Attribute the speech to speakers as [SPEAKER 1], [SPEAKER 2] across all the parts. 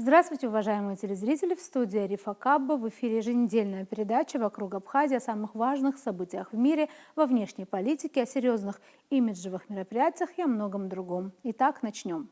[SPEAKER 1] Здравствуйте, уважаемые телезрители! В студии Арифа Кабба. В эфире еженедельная передача «Вокруг Абхазии» о самых важных событиях в мире, во внешней политике, о серьезных имиджевых мероприятиях и о многом другом. Итак, начнем.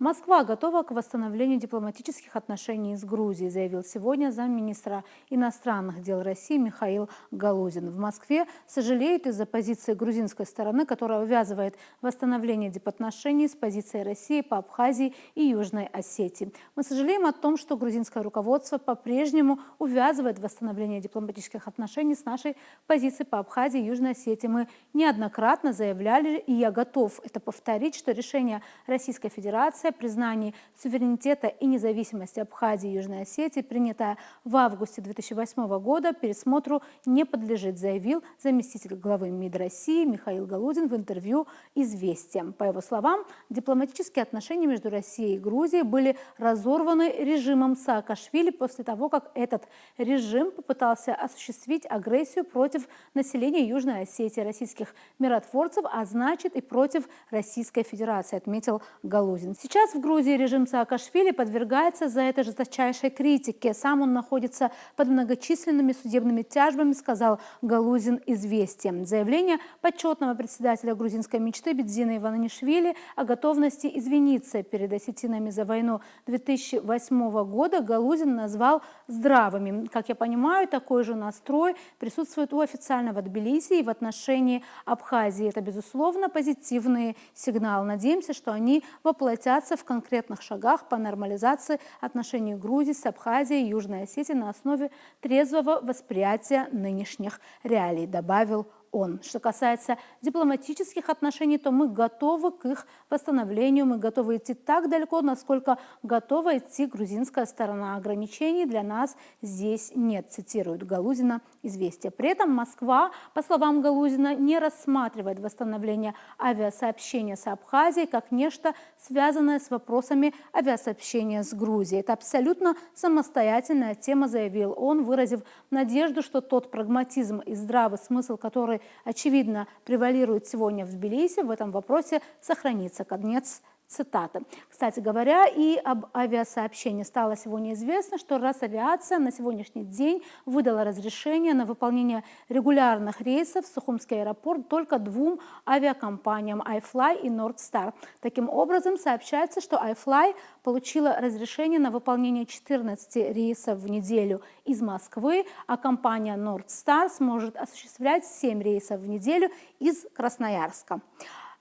[SPEAKER 1] Москва готова к восстановлению дипломатических отношений с Грузией, заявил сегодня замминистра иностранных дел России Михаил Галузин. В Москве сожалеют из-за позиции грузинской стороны, которая увязывает восстановление дипотношений с позицией России по Абхазии и Южной Осетии. Мы сожалеем о том, что грузинское руководство по-прежнему увязывает восстановление дипломатических отношений с нашей позицией по Абхазии и Южной Осетии. Мы неоднократно заявляли, и я готов это повторить, что решение Российской Федерации о признании суверенитета и независимости Абхазии и Южной Осетии, принятое в августе 2008 года, пересмотру не подлежит, заявил заместитель главы МИД России Михаил Галузин в интервью «Известиям». По его словам, дипломатические отношения между Россией и Грузией были разорваны режимом Саакашвили после того, как этот режим попытался осуществить агрессию против населения Южной Осетии, российских миротворцев, а значит и против Российской Федерации, отметил Галузин. Сейчас в Грузии режим Саакашвили подвергается за это жесточайшей критике. Сам он находится под многочисленными судебными тяжбами, сказал Галузин «Известиям». Заявление почетного председателя грузинской мечты Бидзина Иванишвили о готовности извиниться перед осетинами за войну 2008 года Галузин назвал здравыми. Как я понимаю, такой же настрой присутствует у официального Тбилиси и в отношении Абхазии. Это, безусловно, позитивный сигнал. Надеемся, что они воплотятся в конкретных шагах по нормализации отношений Грузии с Абхазией и Южной Осетией на основе трезвого восприятия нынешних реалий, добавил он. Что касается дипломатических отношений, то мы готовы к их восстановлению, мы готовы идти так далеко, насколько готова идти грузинская сторона. Ограничений для нас здесь нет, цитирует Галузина «Известия». При этом Москва, по словам Галузина, не рассматривает восстановление авиасообщения с Абхазией как нечто, связанное с вопросами авиасообщения с Грузией. Это абсолютно самостоятельная тема, заявил он, выразив надежду, что тот прагматизм и здравый смысл, который очевидно превалирует сегодня в Тбилиси, в этом вопросе сохранится. Конец цитаты. Кстати говоря, и об авиасообщении стало сегодня известно, что Росавиация на сегодняшний день выдала разрешение на выполнение регулярных рейсов в Сухумский аэропорт только двум авиакомпаниям iFly и Nordstar. Таким образом, сообщается, что iFly получила разрешение на выполнение 14 рейсов в неделю из Москвы, а компания Nordstar сможет осуществлять 7 рейсов в неделю из Красноярска.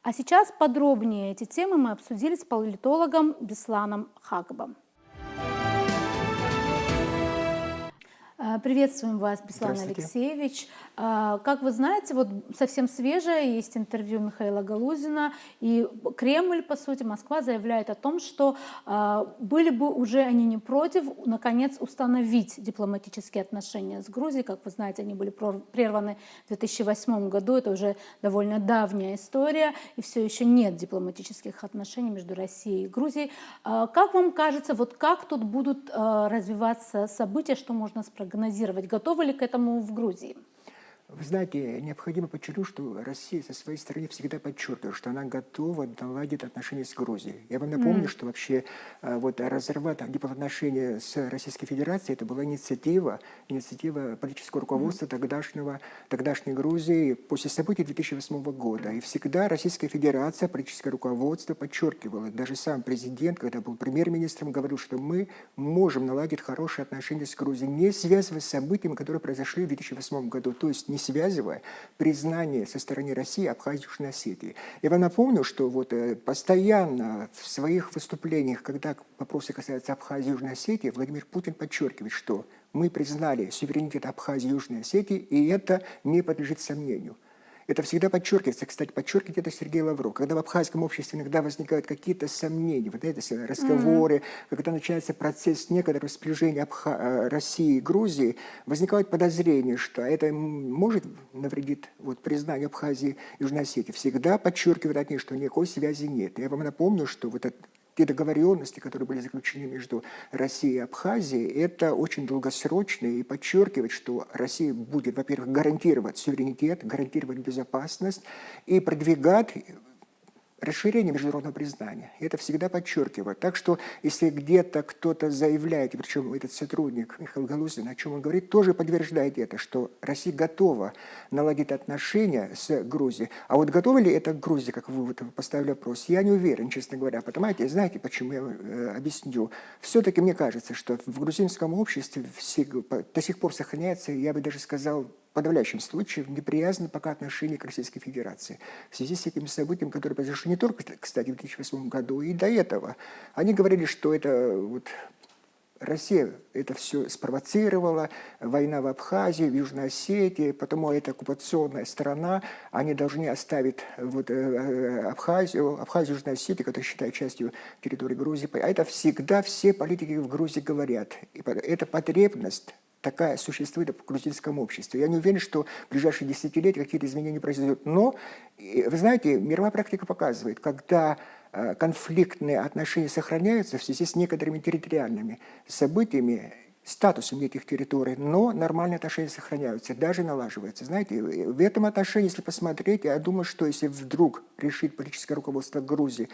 [SPEAKER 1] А сейчас подробнее эти темы мы обсудили с политологом Бесланом Хакбом. Приветствуем вас, Беслан Алексеевич. Как вы знаете, вот совсем свежее есть интервью Михаила Галузина, и Кремль, по сути, Москва заявляет о том, что были бы уже они не против, наконец, установить дипломатические отношения с Грузией. Как вы знаете, они были прерваны в 2008 году, это уже довольно давняя история, и все еще нет дипломатических отношений между Россией и Грузией. Как вам кажется, вот как тут будут развиваться события, что можно спрогнозировать? Готовы ли к этому в Грузии?
[SPEAKER 2] Вы знаете, необходимо подчеркнуть, что Россия со своей стороны всегда подчеркивает, что она готова наладить отношения с Грузией. Я вам напомню, что вообще вот разорвать дипотношения с Российской Федерацией, это была инициатива политического руководства тогдашней Грузии после событий 2008 года. И всегда Российская Федерация, политическое руководство подчеркивало, даже сам президент, когда был премьер-министром, говорил, что мы можем наладить хорошие отношения с Грузией, не связывая с событиями, которые произошли в 2008 году. То есть не связывая признание со стороны России Абхазии и Южной Осетии. Я вам напомню, что вот постоянно в своих выступлениях, когда вопросы касаются Абхазии и Южной Осетии, Владимир Путин подчеркивает, что мы признали суверенитет Абхазии и Южной Осетии, и это не подлежит сомнению. Это всегда подчеркивается. Кстати, подчеркивает это Сергей Лавров. Когда в абхазском обществе иногда возникают какие-то сомнения, вот эти разговоры, когда начинается процесс некоторого сближения России и Грузии, возникают подозрения, что это может навредить признанию Абхазии и Южной Осетии. Всегда подчеркивают от них, что никакой связи нет. Я вам напомню, что вот те договоренности, которые были заключены между Россией и Абхазией, это очень долгосрочные, и подчеркивать, что Россия будет, во-первых, гарантировать суверенитет, гарантировать безопасность и продвигать расширение международного признания. И это всегда подчеркиваю. Так что, если где-то кто-то заявляет, и причем этот сотрудник Михаил Галузин, о чем он говорит, тоже подтверждает это, что Россия готова наладить отношения с Грузией. А вот готова ли это Грузия, как вы вот поставили вопрос, я не уверен, честно говоря. Понимаете, знаете, почему я объясню? Все-таки мне кажется, что в грузинском обществе до сих пор сохраняется, я бы даже сказал, в подавляющем случае неприязненно пока отношение к Российской Федерации. В связи с этими событиями, которые произошли не только, кстати, в 2008 году, и до этого. Они говорили, что это вот Россия это все спровоцировала, война в Абхазии, в Южной Осетии, потому это оккупационная страна, они должны оставить вот, Абхазию, Южную Осетию, которую считают частью территории Грузии. А это всегда все политики в Грузии говорят. И это потребность такая существует в грузинском обществе. Я не уверен, что в ближайшие десятилетия какие-то изменения произойдут. Но, вы знаете, мировая практика показывает, когда конфликтные отношения сохраняются в связи с некоторыми территориальными событиями, статусом этих территорий, но нормальные отношения сохраняются, даже налаживаются. Знаете, в этом отношении, если посмотреть, я думаю, что если вдруг решит политическое руководство Грузии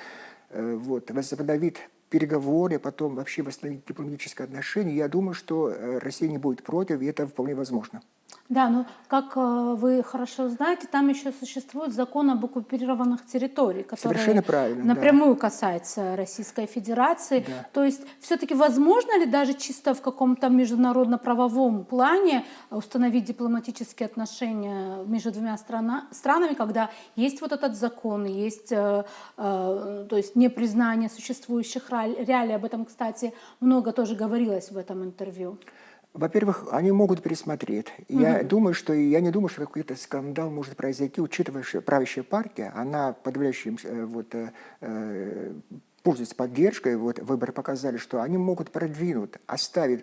[SPEAKER 2] возобновить переговоры, потом вообще восстановить дипломатические отношения, я думаю, что Россия не будет против, и это вполне возможно.
[SPEAKER 1] Да, но как вы хорошо знаете, там еще существует закон об оккупированных территориях, который напрямую касается Российской Федерации.
[SPEAKER 2] Да.
[SPEAKER 1] То есть все-таки возможно ли даже чисто в каком-то международно-правовом плане установить дипломатические отношения между двумя странами, когда есть вот этот закон, есть то есть непризнание существующих реалий. Об этом, кстати, много тоже говорилось в этом интервью.
[SPEAKER 2] Во-первых, они могут пересмотреть. Я не думаю, что какой-то скандал может произойти, учитывая, что правящая партия, она подавляющим пользуется поддержкой. Вот выборы показали, что они могут продвинуть,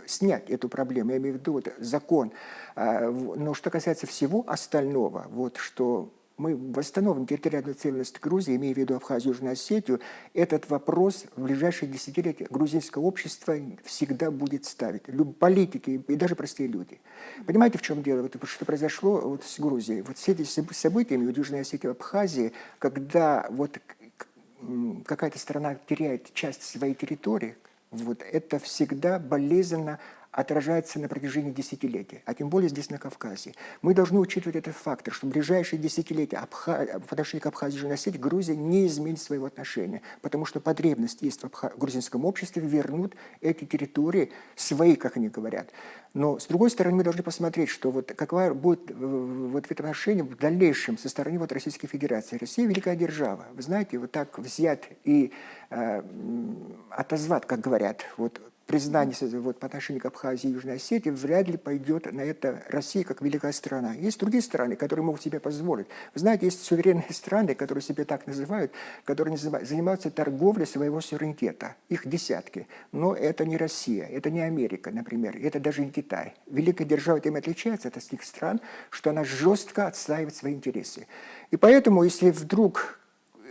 [SPEAKER 2] снять эту проблему. Я имею в виду закон. Но что касается всего остального, что мы восстановим территориальную целостность Грузии, имея в виду Абхазию и Южную Осетию, этот вопрос в ближайшие десятилетия грузинское общество всегда будет ставить. Политики и даже простые люди. Понимаете, в чем дело? Что произошло с Грузией? С этими событиями в Южной Осетии и Абхазии, когда какая-то страна теряет часть своей территории, это всегда болезненно отражается на протяжении десятилетий, а тем более здесь, на Кавказе. Мы должны учитывать этот фактор, что в ближайшие десятилетия в отношении к Абхазии и Южной Осетии Грузия не изменит своего отношения, потому что потребность есть в грузинском обществе вернуть эти территории свои, как они говорят. Но, с другой стороны, мы должны посмотреть, что какова будет в этом отношении в дальнейшем со стороны Российской Федерации. Россия – великая держава. Вы знаете, так взять и отозвать, как говорят, признание по отношению к Абхазии и Южной Осетии вряд ли пойдет на это Россия как великая страна. Есть другие страны, которые могут себе позволить. Вы знаете, есть суверенные страны, которые себя так называют, которые занимаются торговлей своего суверенитета. Их десятки. Но это не Россия, это не Америка, например, это даже не Китай. Великая держава тем отличается от этих стран, что она жестко отстаивает свои интересы. И поэтому, если вдруг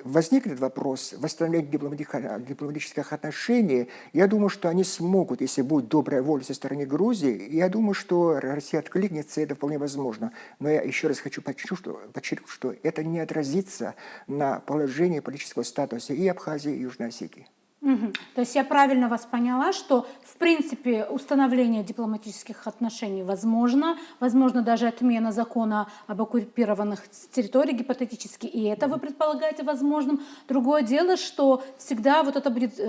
[SPEAKER 2] возникнет вопрос восстановления дипломатических отношений, я думаю, что они смогут, если будет добрая воля со стороны Грузии, я думаю, что Россия откликнется, это вполне возможно. Но я еще раз хочу подчеркнуть, что это не отразится на положении политического статуса и Абхазии, и Южной Осетии.
[SPEAKER 1] То есть я правильно вас поняла, что в принципе установление дипломатических отношений возможно даже отмена закона об оккупированных территориях гипотетически, и это вы предполагаете возможным. Другое дело, что всегда это будет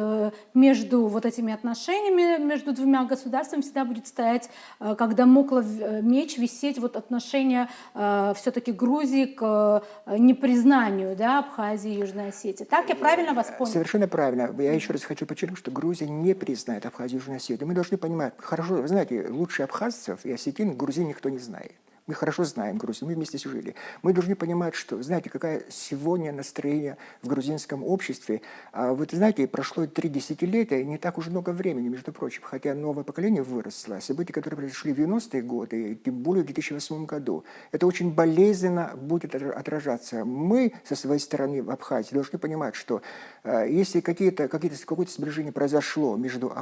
[SPEAKER 1] между этими отношениями, между двумя государствами всегда будет стоять, как дамоклов меч, висеть отношение все-таки Грузии к непризнанию Абхазии и Южной Осетии. Так я правильно вас поняла?
[SPEAKER 2] Совершенно правильно. Я еще раз хочу подчеркнуть, что Грузия не признает Абхазию и Южную Осетию. Мы должны понимать, хорошо, вы знаете, лучше абхазцев и осетин в Грузии никто не знает. Мы хорошо знаем Грузию, мы вместе жили. Мы должны понимать, что, знаете, какое сегодня настроение в грузинском обществе. Вы знаете, прошло 3 десятилетия, не так уж много времени, между прочим, хотя новое поколение выросло. События, которые произошли в 90-е годы, тем более в 2008 году, это очень болезненно будет отражаться. Мы, со своей стороны в Абхазии, должны понимать, что если какое-то сближение произошло между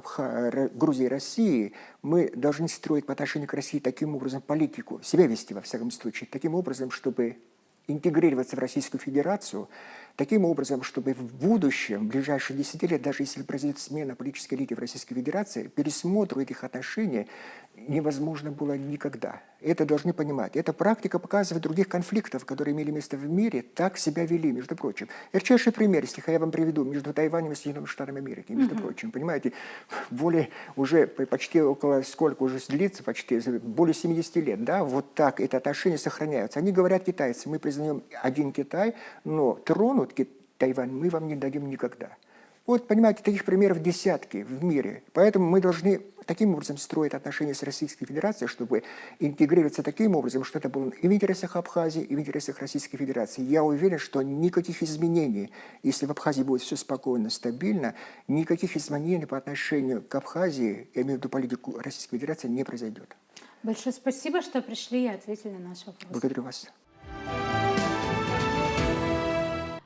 [SPEAKER 2] Грузией и Россией, мы должны строить по отношению к России таким образом политику, себя вести, во всяком случае, таким образом, чтобы интегрироваться в Российскую Федерацию таким образом, чтобы в будущем, в ближайшие десятилетия, даже если произойдет смена политической элиты в Российской Федерации, пересмотру этих отношений невозможно было никогда. Это должны понимать. Эта практика показывает других конфликтов, которые имели место в мире, так себя вели, между прочим. Ярчайший пример, если я вам приведу, между Тайванем и Соединенными Штатами Америки, между прочим. Понимаете, более уже почти около, сколько уже длится, почти более 70 лет, да, вот так это отношения сохраняются. Они говорят, китайцы, мы признаем один Китай, но тронут Тайвань мы вам не дадим никогда. Вот, понимаете, таких примеров десятки в мире. Поэтому мы должны таким образом строить отношения с Российской Федерацией, чтобы интегрироваться таким образом, что это было и в интересах Абхазии, и в интересах Российской Федерации. Я уверен, что никаких изменений, если в Абхазии будет все спокойно, стабильно, никаких изменений по отношению к Абхазии, я имею в виду политику Российской Федерации, не произойдет.
[SPEAKER 1] Большое спасибо, что пришли и ответили на наш вопрос.
[SPEAKER 2] Благодарю вас.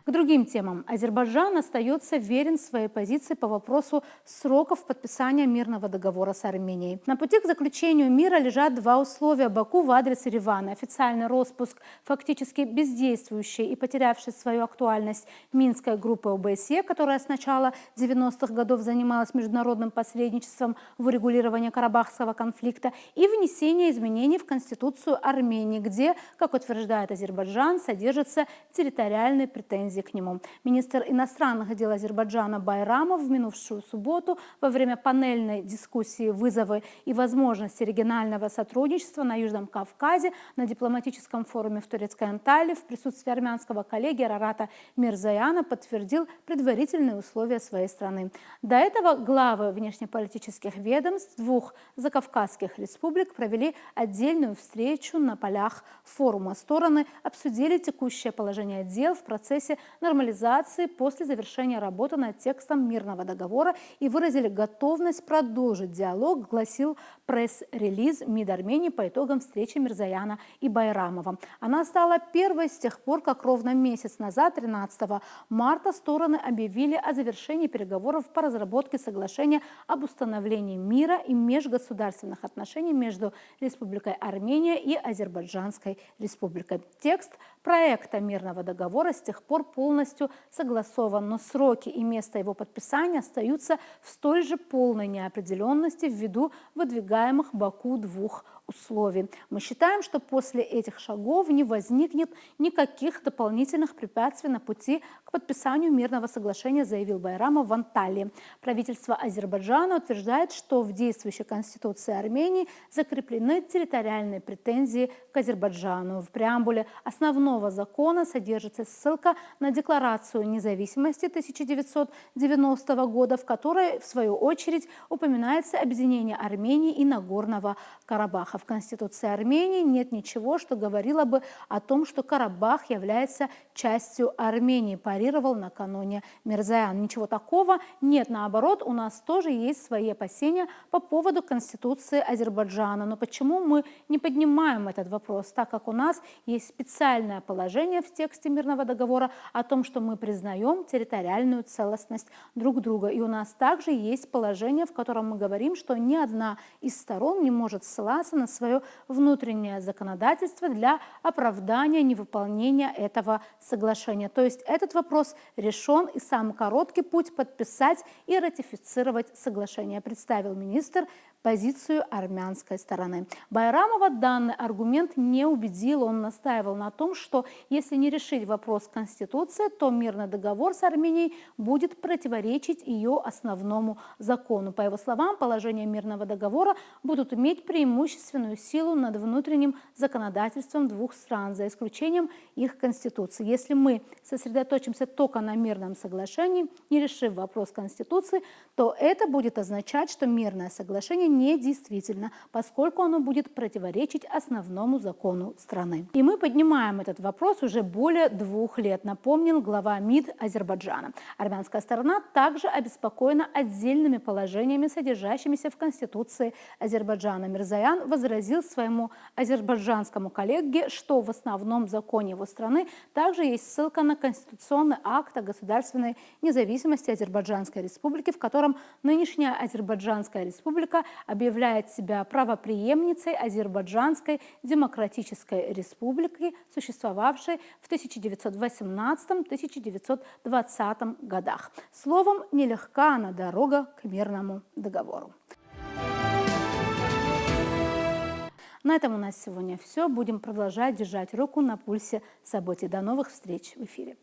[SPEAKER 1] К другим темам. Азербайджан остается верен своей позиции по вопросу сроков подписания мирного договора с Арменией. На пути к заключению мира лежат два условия Баку в адрес Еревана. Официальный распуск фактически бездействующей и потерявшей свою актуальность Минской группы ОБСЕ, которая с начала 90-х годов занималась международным посредничеством в урегулировании Карабахского конфликта, и внесение изменений в Конституцию Армении, где, как утверждает Азербайджан, содержатся территориальные претензии к нему. Министр иностранных дел Азербайджана Байрамов в минувшую субботу во время панельной дискуссии «Вызовы и возможности регионального сотрудничества на Южном Кавказе» на дипломатическом форуме в турецкой Анталии в присутствии армянского коллеги Арарата Мирзояна подтвердил предварительные условия своей страны. До этого главы внешнеполитических ведомств двух закавказских республик провели отдельную встречу на полях форума. Стороны обсудили текущее положение дел в процессе нормализации после завершения работы над текстом мирного договора и выразили готовность продолжить диалог, гласил пресс-релиз МИД Армении по итогам встречи Мирзояна и Байрамова. Она стала первой с тех пор, как ровно месяц назад, 13 марта, стороны объявили о завершении переговоров по разработке соглашения об установлении мира и межгосударственных отношений между Республикой Армения и Азербайджанской Республикой. Текст проекта мирного договора с тех пор полностью согласован, но сроки и место его подписания остаются в столь же полной неопределенности ввиду выдвигаемых Баку двух условий. Мы считаем, что после этих шагов не возникнет никаких дополнительных препятствий на пути к подписанию мирного соглашения, заявил Байрамов в Анталии. Правительство Азербайджана утверждает, что в действующей Конституции Армении закреплены территориальные претензии к Азербайджану. В преамбуле основного закона содержится ссылка на Декларацию независимости 1990 года, в которой, в свою очередь, упоминается объединение Армении и Нагорного Карабаха. В Конституции Армении нет ничего, что говорило бы о том, что Карабах является частью Армении, парировал накануне Мирзоян. Ничего такого нет. Наоборот, у нас тоже есть свои опасения по поводу Конституции Азербайджана. Но почему мы не поднимаем этот вопрос, так как у нас есть специальное положение в тексте мирного договора о том, что мы признаем территориальную целостность друг друга. И у нас также есть положение, в котором мы говорим, что ни одна из сторон не может ссылаться на свое внутреннее законодательство для оправдания невыполнения этого соглашения. То есть этот вопрос решен, и самый короткий путь подписать и ратифицировать соглашение, представил министр позицию армянской стороны. Байрамова данный аргумент не убедил. Он настаивал на том, что если не решить вопрос Конституции, то мирный договор с Арменией будет противоречить ее основному закону. По его словам, положения мирного договора будут иметь преимущественную силу над внутренним законодательством двух стран, за исключением их Конституции. Если мы сосредоточимся только на мирном соглашении, не решив вопрос Конституции, то это будет означать, что мирное соглашение недействительно, поскольку оно будет противоречить основному закону страны. И мы поднимаем этот вопрос уже более 2 лет, напомнил глава МИД Азербайджана. Армянская сторона также обеспокоена отдельными положениями, содержащимися в Конституции Азербайджана. Мирзоян возразил своему азербайджанскому коллеге, что в основном законе его страны также есть ссылка на конституционный акт о государственной независимости Азербайджанской республики, в котором нынешняя Азербайджанская республика объявляет себя правопреемницей Азербайджанской Демократической Республики, существовавшей в 1918-1920 годах. Словом, нелегка она дорога к мирному договору. На этом у нас сегодня все. Будем продолжать держать руку на пульсе событий. До новых встреч в эфире.